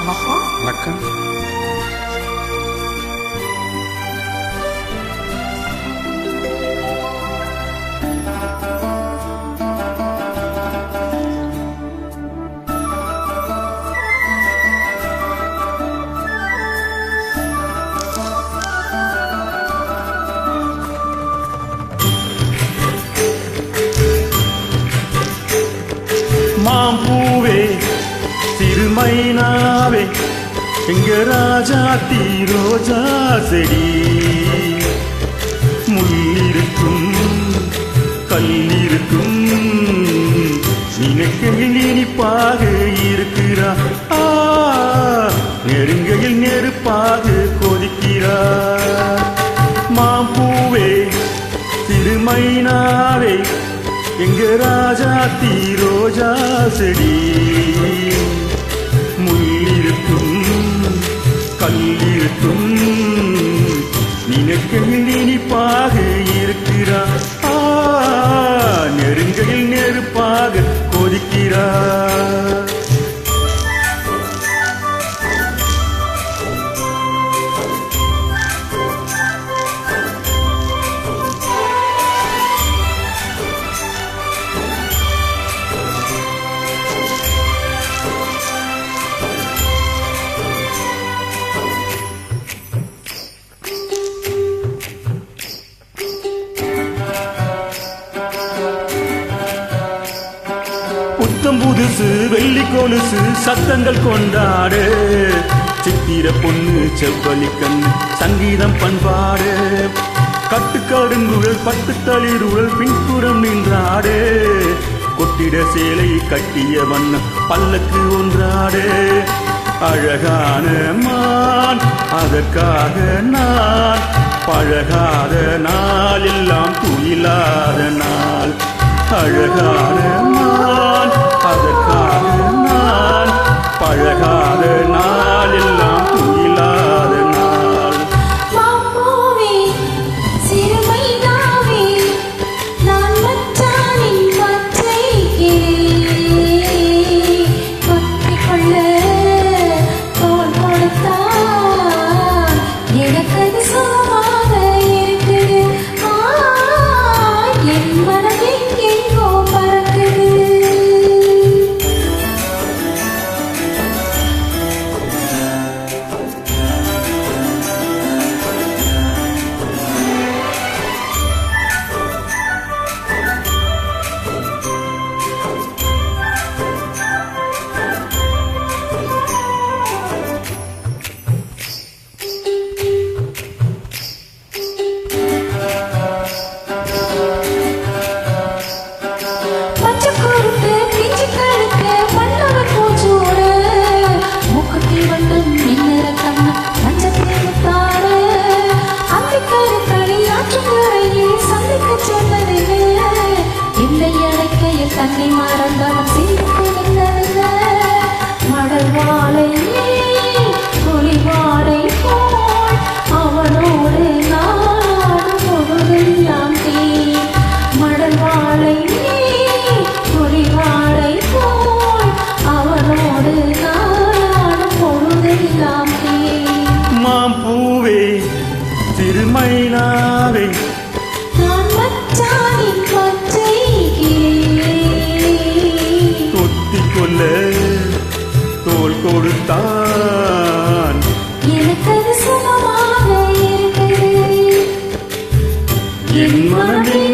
வணக்கம். மாம்பூவே சிறுமைனாவே எங்க ராஜாத்தி ரோஜா செடி, முள்ளிருக்கும் கல்லிருக்கும் நினைக்கையில் இனிப்பாக இருக்கிறா, நெருங்கையில் நெருப்பாக கொதிக்கிறா. மாம்பூவே சிறுமைனாவே எங்க ராஜாத்தி ரோஜா செடி, முள்ளிருக்கும் கல்லிருக்கும் நினைக்கையில் இனிப்பாக இருக்கிறா, நெருங்கையில் நெருப்பாக கொதிக்கிறா. புத்தம் புதுசு வெள்ளி கொலுசு சத்தங்கள் கொண்டாடு, சித்திர பொண்ணு செவ்வழி கண்ணு சங்கீதம் பண்பாடு, கட்டுக்கடுங்குழல் பட்டு தளிருழல் பின்புறம் நின்றாடு, கொட்டிட சேலை கட்டிய வண்ணம் பல்லக்கு ஒன்றாடு. அழகான மான் அதற்காக நான் பழகாத நாள் எல்லாம் துயிலாத நாள், அழகான மான் அதற்காக நான் பழகாத நாள் எல்லாம் துயிலாத நாள். மாம்பூவே சிறுமைனாவே நான் மச்சானின் பச்சை கிளி, கொத்திக்கொள்ள தோள் கொடுத்தான் எனக்கது சுகமாக இருக்குது, என் மனம் எங்கெங்கோ பறக்குது. தன்னை மறந்தாலும் சிரிப்பதில்ல மடல் வாழை புலி வாழை போல் அவனோடு நாடும் பொழுதெல்லாம் தீ, மடல் வாழை புலி வாழை போல் அவனோடு நாடும் பொழுதெல்லாம் தீ. மாம்பூவே சிறுமைனாவே நான் மச்சானின் பச்சை கொத்திக்கொள்ள தோள் கொடுத்தான் எனக்கு சுகமாக இருக்குது, என் மனமே